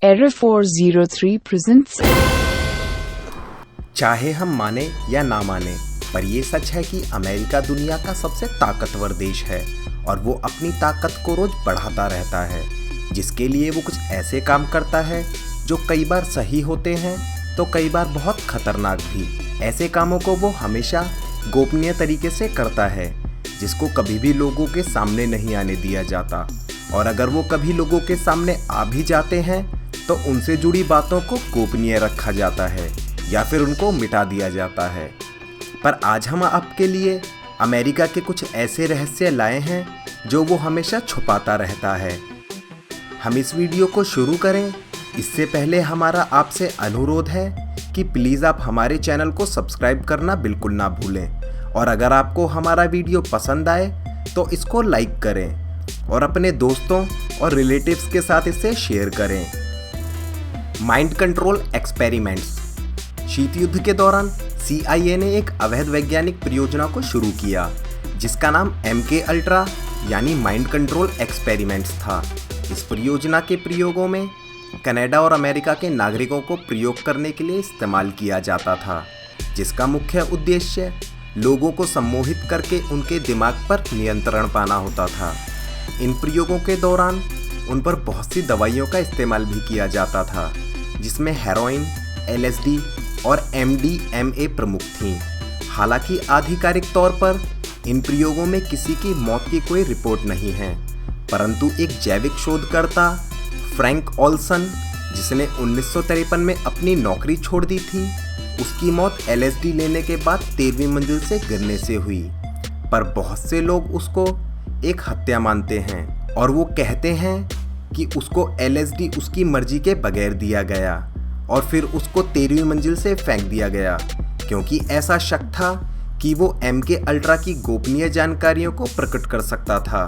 Error 403 presents. चाहे हम माने या ना माने, पर ये सच है कि अमेरिका दुनिया का सबसे ताकतवर देश है और वो अपनी ताकत को रोज बढ़ाता रहता है, जिसके लिए वो कुछ ऐसे काम करता है जो कई बार सही होते हैं तो कई बार बहुत खतरनाक भी। ऐसे कामों को वो हमेशा गोपनीय तरीके से करता है, जिसको कभी भी लोगों के सामने नहीं आने दिया जाता, और अगर वो कभी लोगों के सामने आ भी जाते हैं तो उनसे जुड़ी बातों को गोपनीय रखा जाता है या फिर उनको मिटा दिया जाता है। पर आज हम आपके लिए अमेरिका के कुछ ऐसे रहस्य लाए हैं जो वो हमेशा छुपाता रहता है। हम इस वीडियो को शुरू करें इससे पहले हमारा आपसे अनुरोध है कि प्लीज़ आप हमारे चैनल को सब्सक्राइब करना बिल्कुल ना भूलें, और अगर आपको हमारा वीडियो पसंद आए तो इसको लाइक करें और अपने दोस्तों और रिलेटिव्स के साथ इसे शेयर करें। Mind control experiments. शीत युद्ध के दौरान CIA ने एक अवैध वैज्ञानिक परियोजना को शुरू किया जिसका नाम MK अल्ट्रा यानी माइंड कंट्रोल एक्सपेरिमेंट्स था। इस परियोजना के प्रयोगों में कनाडा और अमेरिका के नागरिकों को प्रयोग करने के लिए इस्तेमाल किया जाता था, जिसका मुख्य उद्देश्य लोगों को सम्मोहित करके उनके दिमाग पर नियंत्रण पाना होता था। इन प्रयोगों के दौरान उन पर बहुत सी दवाइयों का इस्तेमाल भी किया जाता था, जिसमें हेरोइन, LSD और MDMA प्रमुख थीं। हालांकि आधिकारिक तौर पर इन प्रयोगों में किसी की मौत की कोई रिपोर्ट नहीं है, परंतु एक जैविक शोधकर्ता फ्रैंक ओल्सन, जिसने 1953 में अपनी नौकरी छोड़ दी थी, उसकी मौत LSD लेने के बाद 13वीं मंजिल से गिरने से हुई। पर बहुत से लोग उसको एक हत्या मानते हैं और वो कहते हैं कि उसको LSD उसकी मर्जी के बगैर दिया गया और फिर उसको 13वीं मंजिल से फेंक दिया गया, क्योंकि ऐसा शक था कि वो MK अल्ट्रा की गोपनीय जानकारियों को प्रकट कर सकता था।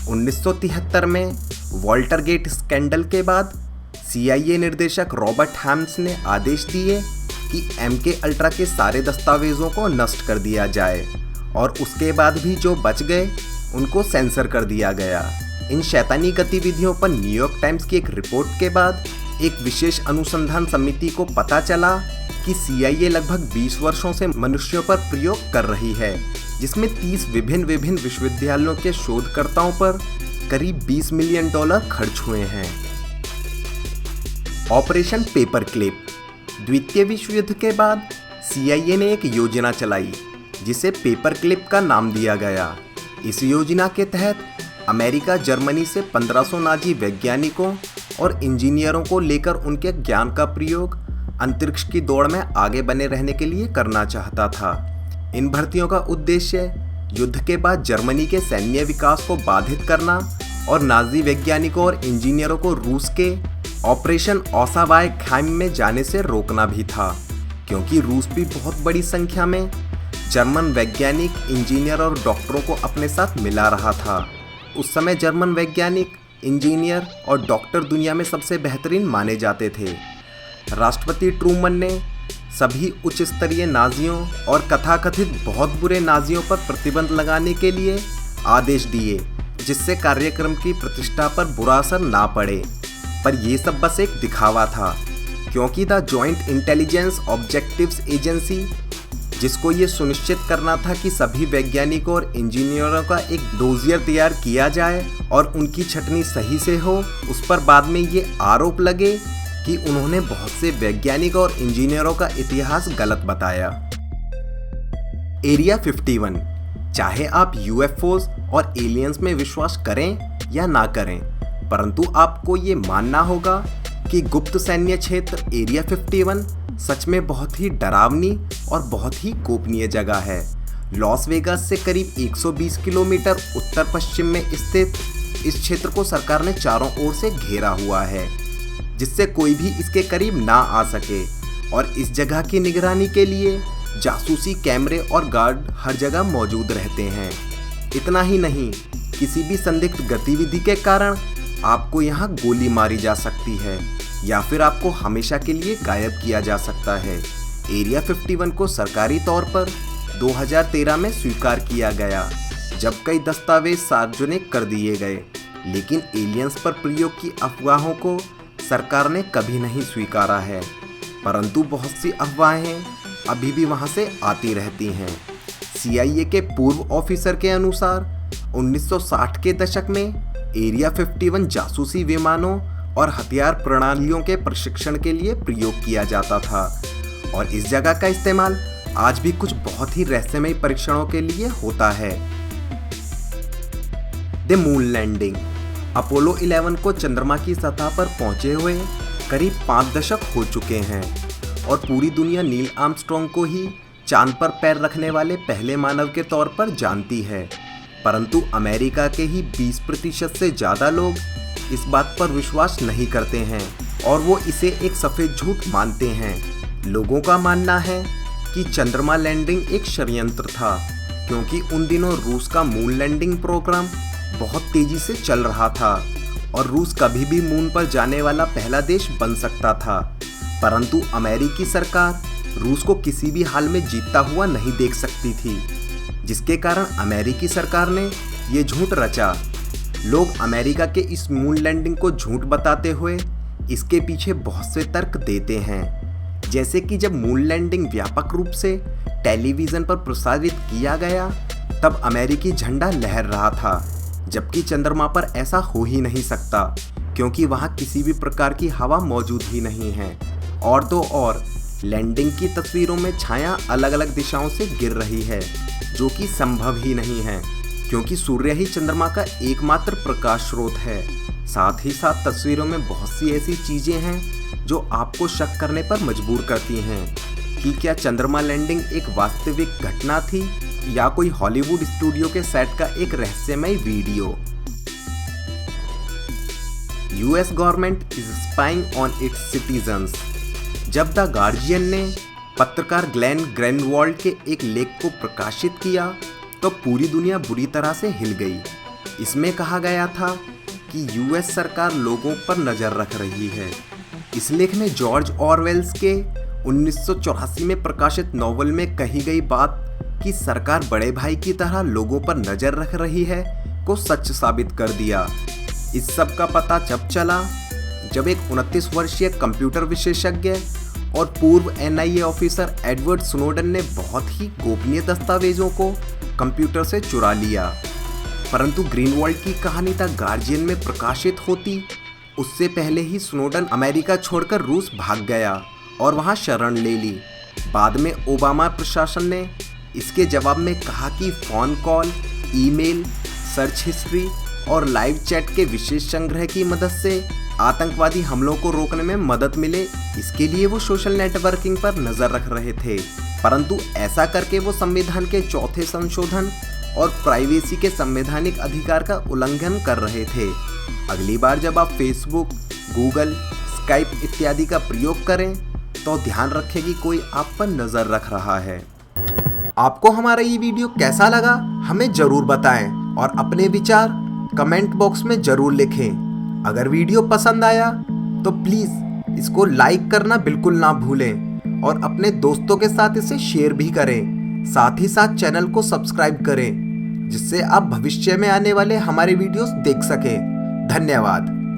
1973 में वॉल्टरगेट स्कैंडल के बाद CIA निर्देशक रॉबर्ट हैम्स ने आदेश दिए कि MK अल्ट्रा के सारे दस्तावेज़ों को नष्ट कर दिया जाए, और उसके बाद भी जो बच गए उनको सेंसर कर दिया गया। इन शैतानी गतिविधियों पर न्यूयॉर्क टाइम्स की एक रिपोर्ट के बाद एक विशेष अनुसंधान समिति को पता चला कि CIA लगभग 20 वर्षों से मनुष्यों पर प्रयोग कर रही है, जिसमें 30 विभिन्न विश्वविद्यालयों के शोधकर्ताओं पर करीब $20 मिलियन खर्च हुए हैं। Operation paper clip. द्वितीय विश्व युद्ध के बाद CIA ने एक योजना चलाई जिसे पेपर क्लिप का नाम दिया गया। इस योजना के तहत अमेरिका जर्मनी से 1500 नाजी वैज्ञानिकों और इंजीनियरों को लेकर उनके ज्ञान का प्रयोग अंतरिक्ष की दौड़ में आगे बने रहने के लिए करना चाहता था। इन भर्तियों का उद्देश्य युद्ध के बाद जर्मनी के सैन्य विकास को बाधित करना और नाजी वैज्ञानिकों और इंजीनियरों को रूस के ऑपरेशन ओसावाइकहाइम में जाने से रोकना भी था, क्योंकि रूस भी बहुत बड़ी संख्या में जर्मन वैज्ञानिक, इंजीनियर और डॉक्टरों को अपने साथ मिला रहा था। उस समय जर्मन वैज्ञानिक, इंजीनियर और डॉक्टर दुनिया में सबसे बेहतरीन माने जाते थे। राष्ट्रपति ट्रूमन ने सभी उच्च स्तरीय नाजियों और कथाकथित बहुत बुरे नाजियों पर प्रतिबंध लगाने के लिए आदेश दिए, जिससे कार्यक्रम की प्रतिष्ठा पर बुरा असर ना पड़े। पर यह सब बस एक दिखावा था, क्योंकि the joint intelligence objectives agency, जिसको ये सुनिश्चित करना था कि सभी वैज्ञानिकों और इंजीनियरों का एक डोजियर तैयार किया जाए और उनकी छटनी सही से हो, उस पर बाद में ये आरोप लगे कि उन्होंने बहुत से वैज्ञानिकों और इंजीनियरों का इतिहास गलत बताया। एरिया 51। चाहे आप UFOs और एलियंस में विश्वास करें या ना करें, परंतु आपको ये मानना होगा कि गुप्त सैन्य क्षेत्र एरिया 51 सच में बहुत ही डरावनी और बहुत ही गोपनीय जगह है। लॉस वेगास से करीब 120 किलोमीटर उत्तर पश्चिम में स्थित इस क्षेत्र को सरकार ने चारों ओर से घेरा हुआ है, जिससे कोई भी इसके करीब ना आ सके, और इस जगह की निगरानी के लिए जासूसी कैमरे और गार्ड हर जगह मौजूद रहते हैं। इतना ही नहीं, किसी भी संदिग्ध गतिविधि के कारण आपको यहाँ गोली मारी जा सकती है या फिर आपको हमेशा के लिए गायब किया जा सकता है। एरिया 51 को सरकारी तौर पर 2013 में स्वीकार किया गया, जब कई दस्तावेज सार्वजनिक कर दिए गए, लेकिन एलियंस पर प्रयोग की अफवाहों को सरकार ने कभी नहीं स्वीकारा है, परंतु बहुत सी अफवाहें अभी भी वहां से आती रहती हैं। CIA के पूर्व ऑफिसर के अनुसार 1960 के दशक में एरिया 51 जासूसी विमानों और हथियार प्रणालियों के प्रशिक्षण के लिए प्रयोग किया जाता था और इस जगह का इस्तेमाल आज भी कुछ बहुत ही रहस्यमय परीक्षणों के लिए होता है। The moon landing. अपोलो 11 को चंद्रमा की सतह पर पहुंचे हुए करीब 5 दशक हो चुके हैं और पूरी दुनिया नील आर्मस्ट्रॉन्ग को ही चांद पर पैर रखने वाले पहले मानव के तौर पर जानती है, परंतु अमेरिका के ही 20% से ज़्यादा लोग इस बात पर विश्वास नहीं करते हैं और वो इसे एक सफ़ेद झूठ मानते हैं। लोगों का मानना है कि चंद्रमा लैंडिंग एक षड्यंत्र था, क्योंकि उन दिनों रूस का मून लैंडिंग प्रोग्राम बहुत तेजी से चल रहा था और रूस कभी भी मून पर जाने वाला पहला देश बन सकता था, परंतु अमेरिकी सरकार रूस को किसी भी हाल में जीतता हुआ नहीं देख सकती थी, जिसके कारण अमेरिकी सरकार ने ये झूठ रचा। लोग अमेरिका के इस मून लैंडिंग को झूठ बताते हुए इसके पीछे बहुत से तर्क देते हैं, जैसे कि जब मून लैंडिंग व्यापक रूप से टेलीविज़न पर प्रसारित किया गया तब अमेरिकी झंडा लहर रहा था, जबकि चंद्रमा पर ऐसा हो ही नहीं सकता क्योंकि वहाँ किसी भी प्रकार की हवा मौजूद ही नहीं है। और तो और लैंडिंग की तस्वीरों में छाया अलग अलग दिशाओं से गिर रही है, जो कि संभव ही नहीं है क्योंकि सूर्य ही चंद्रमा का एकमात्र प्रकाश स्रोत है। साथ ही साथ तस्वीरों में बहुत सी ऐसी चीज़ें हैं जो आपको शक करने पर मजबूर करती हैं कि क्या चंद्रमा लैंडिंग एक वास्तविक घटना थी या कोई हॉलीवुड स्टूडियो के सेट का एक रहस्यमय video. US government is spying on it's citizens. जब द गार्जियन ने पत्रकार ग्लेन ग्रेनवॉल्ड के एक लेख को प्रकाशित किया तो पूरी दुनिया बुरी तरह से हिल गई। इसमें कहा गया था कि US सरकार लोगों पर नज़र रख रही है। इस लेख में जॉर्ज ऑरवेल्स के 1984 में प्रकाशित नॉवल में कही गई बात कि सरकार बड़े भाई की तरह लोगों पर नज़र रख रही है को सच साबित कर दिया। इस सब का पता जब चला जब एक 29 वर्षीय कंप्यूटर विशेषज्ञ और पूर्व NIA ऑफिसर एडवर्ड स्नोडन ने बहुत ही गोपनीय दस्तावेजों को कंप्यूटर से चुरा लिया, परंतु ग्रीनवॉल्ड की कहानी द गार्जियन में प्रकाशित होती उससे पहले ही स्नोडन अमेरिका छोड़कर रूस भाग गया और वहां शरण ले ली। बाद में ओबामा प्रशासन ने इसके जवाब में कहा कि phone call, email, search history और लाइव चैट के विशेष संग्रह की मदद से आतंकवादी हमलों को रोकने में मदद मिले, इसके लिए वो सोशल नेटवर्किंग पर नज़र रख रहे थे, परंतु ऐसा करके वो संविधान के चौथे संशोधन और प्राइवेसी के संवैधानिक अधिकार का उल्लंघन कर रहे थे। अगली बार जब आप फेसबुक, गूगल, स्काइप इत्यादि का प्रयोग करें तो ध्यान रखें कि कोई आप पर नज़र रख रहा है। आपको हमारा ये वीडियो कैसा लगा हमें ज़रूर बताएं और अपने विचार कमेंट बॉक्स में ज़रूर लिखें। अगर वीडियो पसंद आया तो प्लीज़ इसको लाइक करना बिल्कुल ना भूलें और अपने दोस्तों के साथ इसे शेयर भी करें। साथ ही साथ चैनल को सब्सक्राइब करें जिससे आप भविष्य में आने वाले हमारे वीडियोस देख सकें। धन्यवाद।